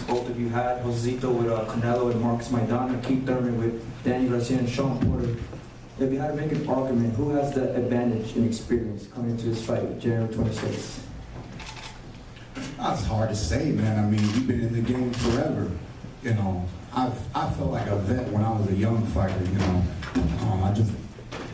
both of you had. Josesito with Canelo and Marcus Maidana, Keith Thurman with Danny Garcia and Sean Porter. If you had to make an argument, who has the advantage in experience coming into this fight, January 26th? That's hard to say, man. I mean, we've been in the game forever. You know, I felt like a vet when I was a young fighter. You know,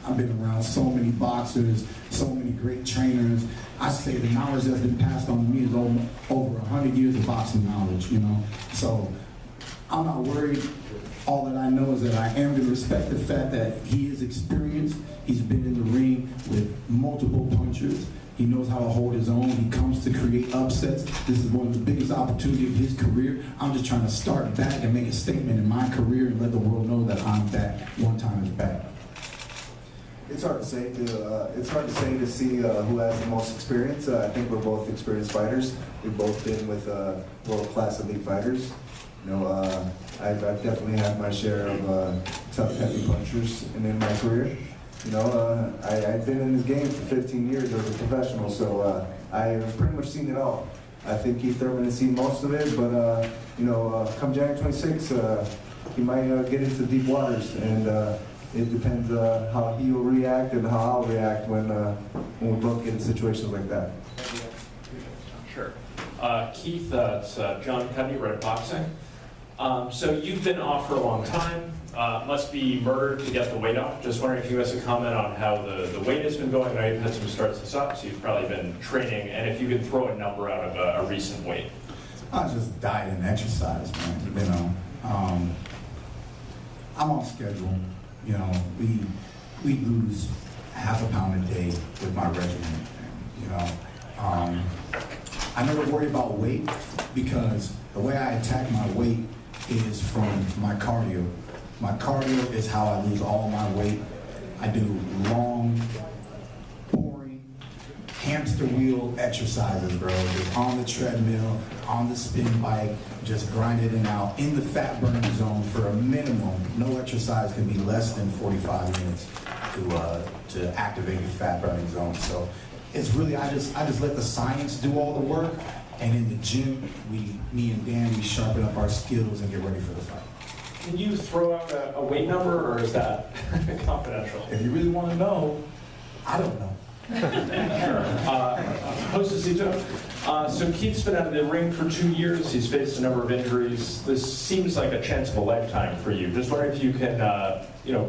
I've been around so many boxers, so many great trainers. I say the knowledge that's been passed on to me is over 100 years of boxing knowledge. You know, so I'm not worried. All that I know is that I am going to respect the fact that he is experienced. He's been in the ring with multiple punchers. He knows how to hold his own. He comes to create upsets. This is one of the biggest opportunities of his career. I'm just trying to start back and make a statement in my career and let the world know that I'm back. One time is back. It's hard to say. It's hard to say to see who has the most experience. I think we're both experienced fighters. We've both been with world-class elite fighters. You know, I've definitely had my share of tough, heavy punchers in my career. You know, I've been in this game for 15 years as a professional, so I've pretty much seen it all. I think Keith Thurman has seen most of it, but you know, come January 26th, he might get into deep waters, and it depends how he will react and how I'll react when we both get in situations like that. Sure. Keith, it's John Cudney, Red Boxing. So you've been off for a long time. Must be murdered to get the weight off. Just wondering if you guys could comment on how the weight has been going. I know you've had some starts and stops. You've probably been training, and if you could throw a number out of a recent weight. I just diet and exercise, man. You know, I'm on schedule. You know, we lose half a pound a day with my regimen. You know, I never worry about weight because the way I attack my weight is from my cardio. My cardio is how I lose all my weight. I do long, boring, hamster wheel exercises, bro. Just on the treadmill, on the spin bike, just grind it out in the fat burning zone for a minimum. No exercise can be less than 45 minutes to activate the fat burning zone. So it's really, I just let the science do all the work. And in the gym, me and Dan, we sharpen up our skills and get ready for the fight. Can you throw out a weight number, or is that confidential? If you really want to know, I don't know. Sure. Josesito, so Keith's been out of the ring for 2 years. He's faced a number of injuries. This seems like a chance of a lifetime for you. Just wondering if you can,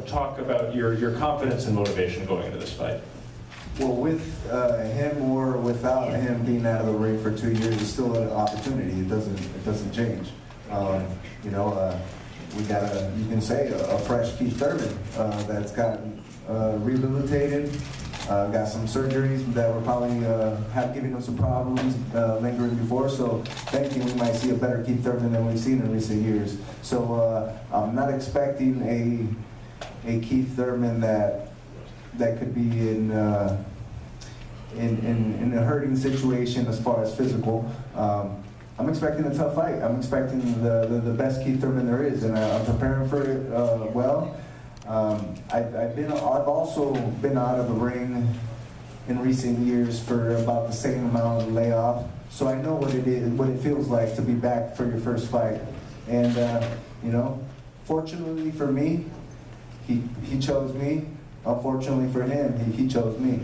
talk about your confidence and motivation going into this fight. Well, with him or without him being out of the ring for 2 years, it's still an opportunity. It doesn't change. You know, we got you can say a fresh Keith Thurman that's gotten rehabilitated, got some surgeries that were probably have given him some problems lingering before. So, thinking we might see a better Keith Thurman than we've seen in recent years. So, I'm not expecting a Keith Thurman that could be in a hurting situation as far as physical. I'm expecting a tough fight. I'm expecting the best Keith Thurman there is, and I'm preparing for it well. I've also been out of the ring in recent years for about the same amount of layoff, so I know what it feels like to be back for your first fight. And you know, fortunately for me, he chose me. Unfortunately for him, he chose me.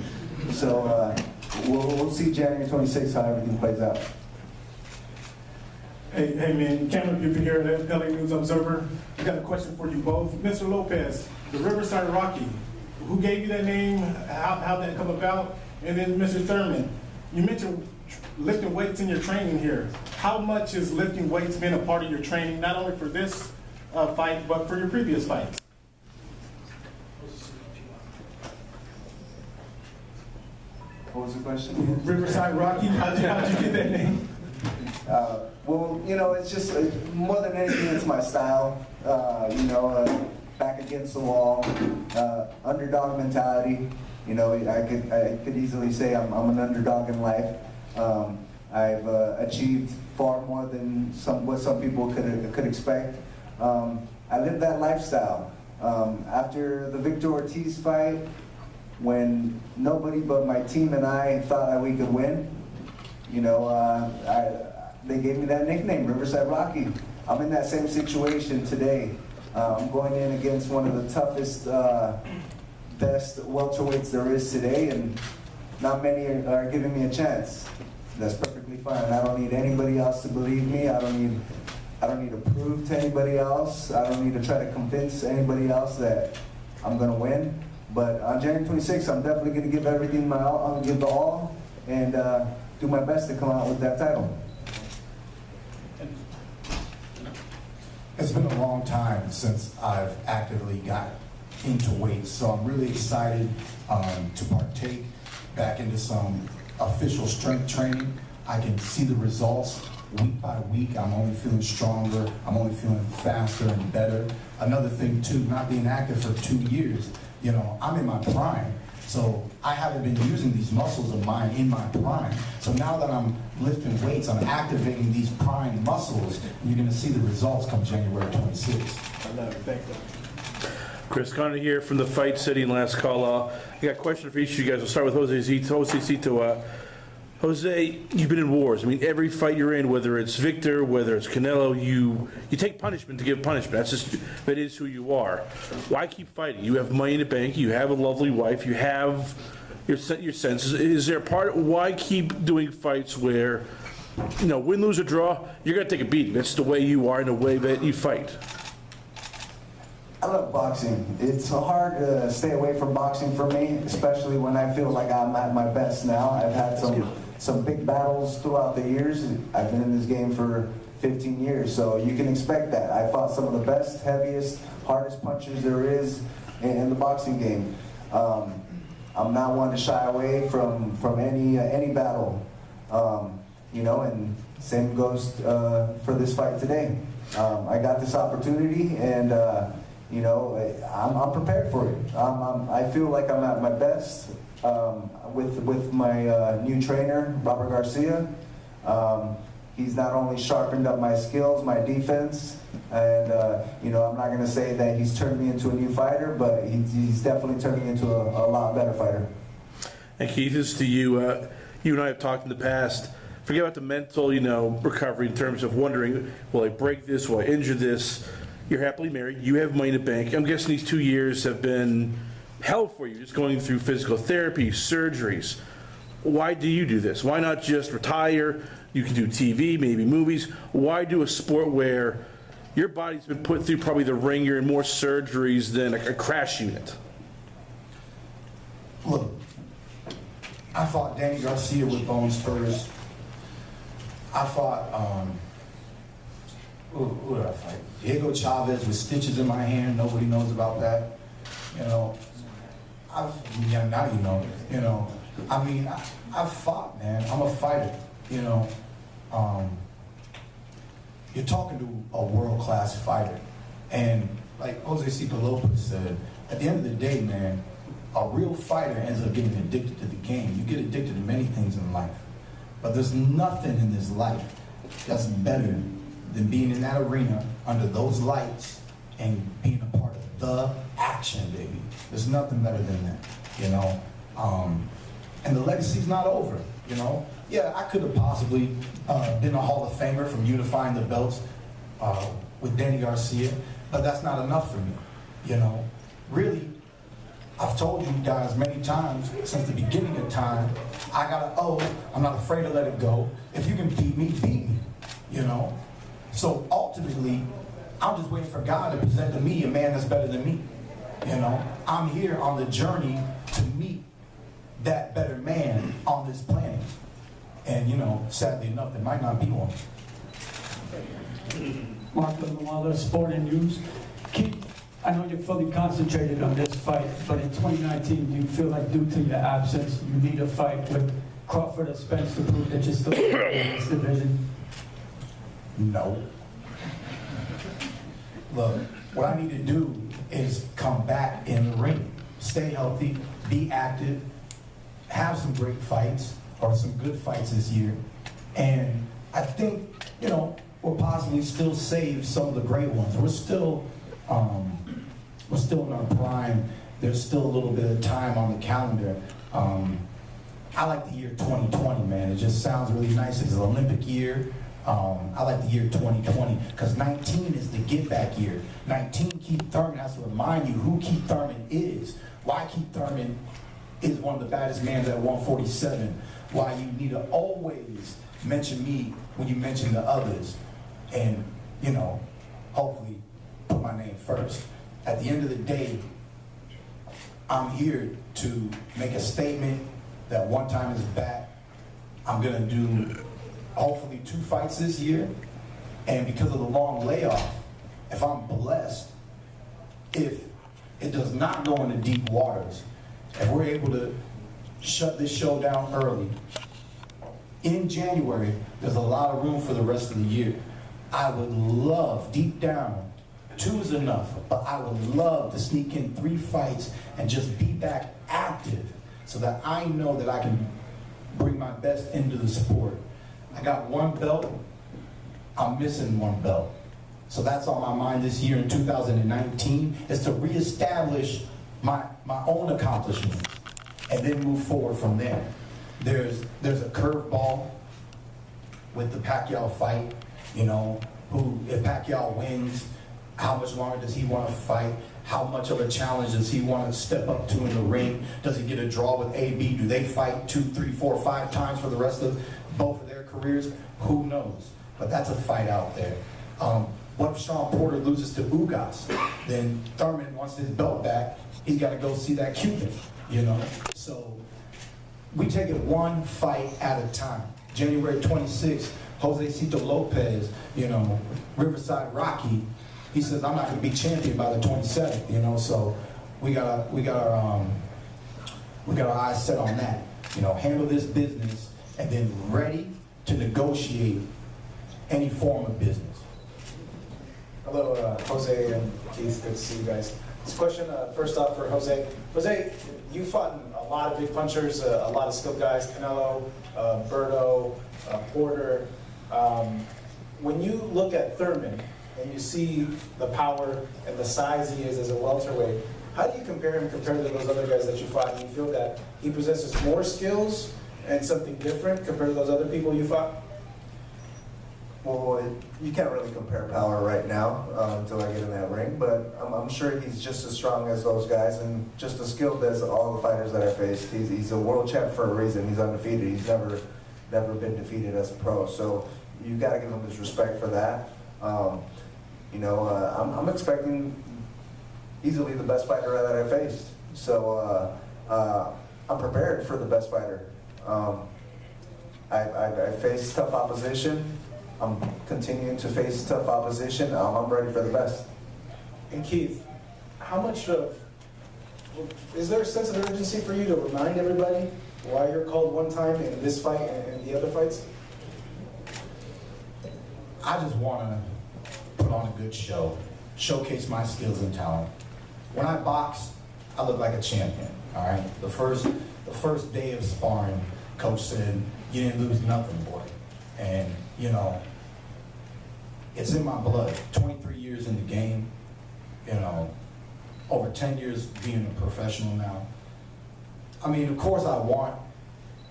So we'll see January 26th how everything plays out. Hey man, Cameron Buford here at LA News Observer. I got a question for you both. Mr. Lopez, the Riverside Rocky, who gave you that name? How'd that come about? And then Mr. Thurman, you mentioned lifting weights in your training here. How much has lifting weights been a part of your training, not only for this fight, but for your previous fights? What was the question? Riverside Rocky, how'd you get that name? Well, you know, it's just more than anything, it's my style. You know, back against the wall, underdog mentality. You know, I could easily say I'm an underdog in life. I've achieved far more than what some people could expect. I live that lifestyle. After the Victor Ortiz fight, when nobody but my team and I thought that we could win, you know, they gave me that nickname, Riverside Rocky. I'm in that same situation today. I'm going in against one of the toughest, best welterweights there is today, and not many are giving me a chance. That's perfectly fine. I don't need anybody else to believe me. I don't need to prove to anybody else. I don't need to try to convince anybody else that I'm going to win. But on January 26th, I'm definitely going to give everything my all. I'm going to give the all and do my best to come out with that title. It's been a long time since I've actively got into weights, so I'm really excited to partake back into some official strength training. I can see the results week by week. I'm only feeling stronger. I'm only feeling faster and better. Another thing too, not being active for 2 years, you know, I'm in my prime. So I haven't been using these muscles of mine in my prime. So now that I'm lifting weights, I'm activating these prime muscles, and you're going to see the results come January 26th. I love it. Thank you. Chris Connor here from the Fight City in Last Call. I got a question for each of you guys. We'll start with Josesito. Jose, you've been in wars. I mean, every fight you're in, whether it's Victor, whether it's Canelo, you take punishment to give punishment. That is who you are. Why keep fighting? You have money in the bank. You have a lovely wife. You have your senses. Is there a part? Why keep doing fights where, you know, win, lose, or draw, you're gonna take a beating? That's the way you are, and the way that you fight. I love boxing. It's hard to stay away from boxing for me, especially when I feel like I'm at my best now. I've had some big battles throughout the years. I've been in this game for 15 years, so you can expect that. I fought some of the best, heaviest, hardest punchers there is in the boxing game. I'm not one to shy away from any battle, you know, and same goes for this fight today. I got this opportunity, and you know, I'm prepared for it. I feel like I'm at my best with my new trainer, Robert Garcia. He's not only sharpened up my skills, my defense, and you know, I'm not going to say that he's turned me into a new fighter, but he's definitely turned me into a lot better fighter. And Keith, this is to you. You and I have talked in the past. Forget about the mental, you know, recovery in terms of wondering, will I break this? Will I injure this? You're happily married. You have money in the bank. I'm guessing these 2 years have been hell for you, just going through physical therapy, surgeries. Why do you do this? Why not just retire? You can do TV, maybe movies. Why do a sport where your body's been put through probably the ringer and more surgeries than a crash unit? Look, I fought Danny Garcia with bone spurs. I fought, who did I fight? Diego Chavez with stitches in my hand. Nobody knows about that. You know, now you know. I mean, I've fought, man. I'm a fighter, you know. You're talking to a world-class fighter. And like Josesito Lopez said, at the end of the day, man, a real fighter ends up getting addicted to the game. You get addicted to many things in life. But there's nothing in this life that's better than being in that arena under those lights and being a part of the action, baby. There's nothing better than that, you know. And the legacy's not over, you know. Yeah, I could have possibly been a Hall of Famer from unifying the belts with Danny Garcia, but that's not enough for me, you know. Really, I've told you guys many times since the beginning of time, I got an O. I'm not afraid to let it go. If you can beat me, you know. So ultimately, I'm just waiting for God to present to me a man that's better than me. You know, I'm here on the journey to meet that better man on this planet. And you know, sadly enough, there might not be one. Mark Lamala, Sporting News. Keith, I know you're fully concentrated on this fight, but in 2019, do you feel like due to your absence, you need a fight with Crawford or Spence to prove that you're still in this division? No. Look, what I need to do is come back in the ring, stay healthy, be active, have some great fights or some good fights this year. And I think, you know, we'll possibly still save some of the great ones. We're still in our prime. There's still a little bit of time on the calendar. I like the year 2020, man. It just sounds really nice. It's an Olympic year. I like the year 2020 because 19 is the get back year. 19, Keith Thurman has to remind you who Keith Thurman is, why Keith Thurman is one of the baddest men at 147, why you need to always mention me when you mention the others, and, you know, hopefully put my name first. At the end of the day, I'm here to make a statement that one time is back. I'm gonna do hopefully 2 fights this year, and because of the long layoff, if I'm blessed, if it does not go into deep waters, if we're able to shut this show down early, in January, there's a lot of room for the rest of the year. I would love, deep down, 2 is enough, but I would love to sneak in 3 fights and just be back active so that I know that I can bring my best into the sport. I got 1 belt, I'm missing 1 belt. So that's on my mind this year in 2019, is to reestablish my own accomplishments and then move forward from there. There's a curveball with the Pacquiao fight, you know, who, if Pacquiao wins, how much longer does he want to fight? How much of a challenge does he want to step up to in the ring? Does he get a draw with AB? Do they fight 2, 3, 4, 5 times for the rest of both of their careers? Who knows? But that's a fight out there. What if Sean Porter loses to Ugas? Then Thurman wants his belt back. He's got to go see that Cuban, you know? So we take it 1 fight at a time. January 26th, Josesito Lopez, you know, Riverside Rocky, he says, I'm not going to be champion by the 27th, you know, so we got our eyes set on that. You know, handle this business and then ready to negotiate any form of business. Hello, Jose and Keith, good to see you guys. This question, first off for Jose. Jose, you fought a lot of big punchers, a lot of skilled guys, Canelo, Berto, Porter. When you look at Thurman and you see the power and the size he is as a welterweight, how do you compare him compared to those other guys that you fought? And you feel that he possesses more skills and something different compared to those other people you fought? Well, you can't really compare power right now until I get in that ring, but I'm sure he's just as strong as those guys and just as skilled as all the fighters that I faced. He's a world champ for a reason. He's undefeated. He's never been defeated as a pro. So you got to give him his respect for that. You know, I'm expecting easily the best fighter that I faced. So I'm prepared for the best fighter. I faced tough opposition. I'm continuing to face tough opposition. I'm ready for the best. And Keith, how much of, is there a sense of urgency for you to remind everybody why you're called one time in this fight and the other fights? I just want to put on a good show, showcase my skills and talent. When I box, I look like a champion, all right? The first day of sparring, coach said, you didn't lose nothing, boy. And, you know, it's in my blood. 23 years in the game, you know, over 10 years being a professional now. I mean, of course I want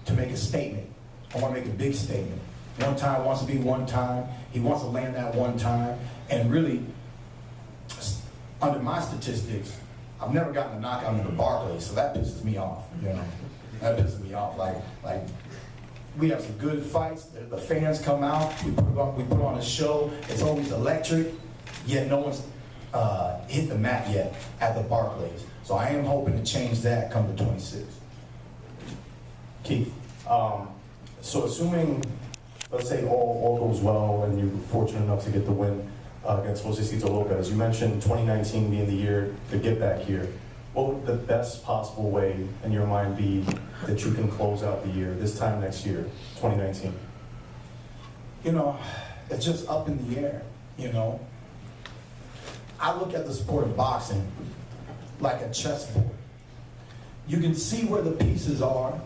to make a statement. I want to make a big statement. One time wants to be one time. He wants to land that one time. And really, under my statistics, I've never gotten a knockout in the Barclays, so that pisses me off, you know. That pisses me off. Like we have some good fights. The fans come out. We put on a show. It's always electric. Yet no one's hit the mat yet at the Barclays. So I am hoping to change that come the 26th. Keith, so assuming, let's say all goes well and you're fortunate enough to get the win against Josesito Lopez, you mentioned 2019 being the year, the get back year. What would the best possible way in your mind be that you can close out the year, this time next year, 2019? You know, it's just up in the air, you know. I look at the sport of boxing like a chessboard. You can see where the pieces are.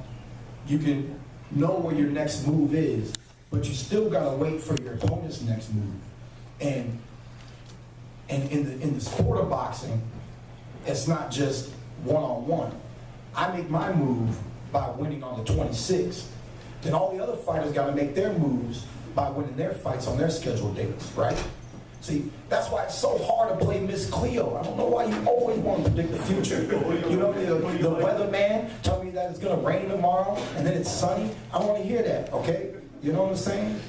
You can know where your next move is, but you still gotta wait for your opponent's next move. And in the sport of boxing, it's not just one-on-one. I make my move by winning on the 26th. Then all the other fighters got to make their moves by winning their fights on their scheduled dates, right? See, that's why it's so hard to play Miss Cleo. I don't know why you always want to predict the future. You know, the weatherman tell me that it's going to rain tomorrow and then it's sunny. I want to hear that, okay? You know what I'm saying?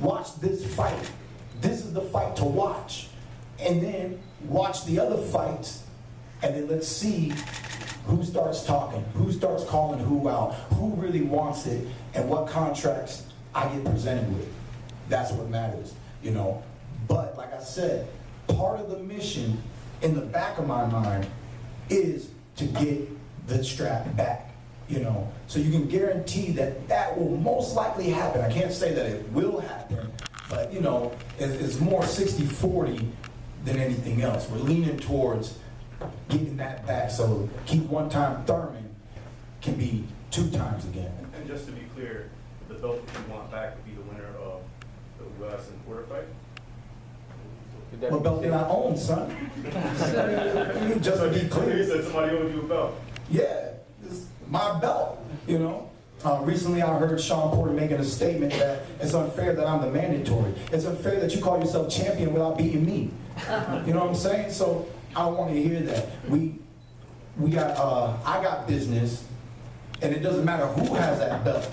Watch this fight. This is the fight to watch. And then watch the other fights, and then let's see who starts talking, who starts calling who out, who really wants it, and what contracts I get presented with. That's what matters, you know. But like I said, part of the mission in the back of my mind is to get the strap back, you know. So you can guarantee that that will most likely happen. I can't say that it will happen, but you know, it's more 60-40 than anything else. We're leaning towards getting that back, so keep one-time Thurman can be 2 times again. And just to be clear, the belt that you want back would be the winner of the Wes and Porter fight? What belt did I own, son? Just to be clear. You said somebody owed you a belt. Yeah, it's my belt, you know. Recently I heard Sean Porter making a statement that it's unfair that I'm the mandatory. It's unfair that you call yourself champion without beating me. You know what I'm saying? So I don't want to hear that. I got business, and it doesn't matter who has that belt.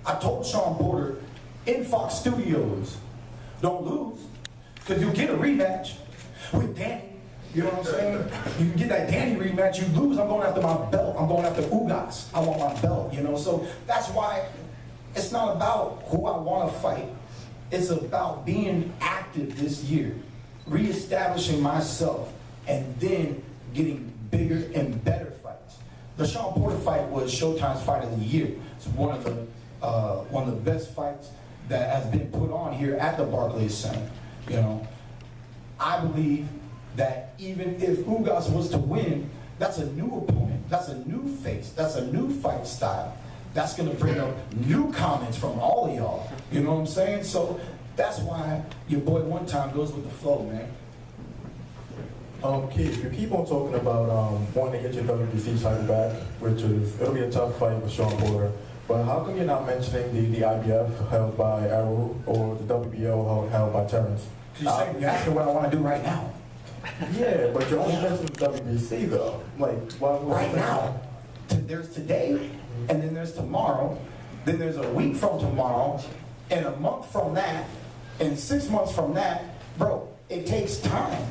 I told Sean Porter in Fox Studios, don't lose, because you'll get a rematch with Danny. You know what I'm saying? You can get that Danny rematch, you lose, I'm going after my belt. I'm going after Ugas. I want my belt, you know? So that's why it's not about who I want to fight. It's about being active this year, reestablishing myself, and then getting bigger and better fights. The Sean Porter fight was Showtime's fight of the year. It's one of the best fights that has been put on here at the Barclays Center. You know, I believe that even if Ugas was to win, that's a new opponent, that's a new face, that's a new fight style. That's gonna bring up new comments from all of y'all. You know what I'm saying? So that's why your boy one time goes with the flow, man. Keith, you keep on talking about wanting to get your WBC title back, which is, it'll be a tough fight with Sean Porter. But how come you're not mentioning the IBF held by Errol or the WBO held by Terrence? You're asking what I want to do right now. Yeah, but you're only mentioning the WBC though. Like, why right now? There's today, and then there's tomorrow, then there's a week from tomorrow, and a month from that, and 6 months from that. Bro, it takes time.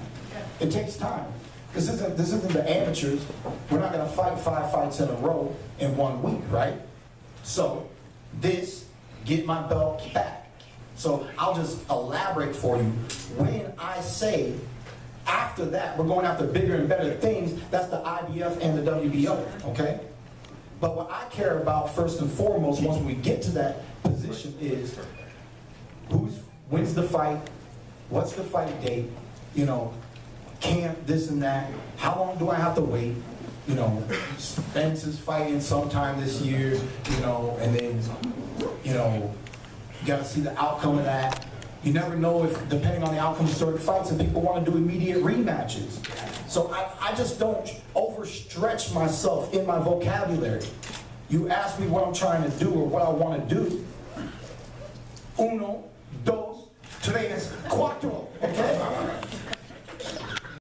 It takes time. This isn't the amateurs. We're not gonna fight 5 fights in a row in 1 week, right? So get my belt back. So I'll just elaborate for you. When I say after that, we're going after bigger and better things, that's the IBF and the WBO, okay? But what I care about first and foremost, once we get to that position, is wins the fight, what's the fight date, you know, camp, this and that, how long do I have to wait? You know, Spence is fighting sometime this year, you know, and then, you know, you got to see the outcome of that. You never know if, depending on the outcome of certain fights, and people want to do immediate rematches. So I just don't overstretch myself in my vocabulary. You ask me what I'm trying to do or what I want to do. 1, 2, 3, 4.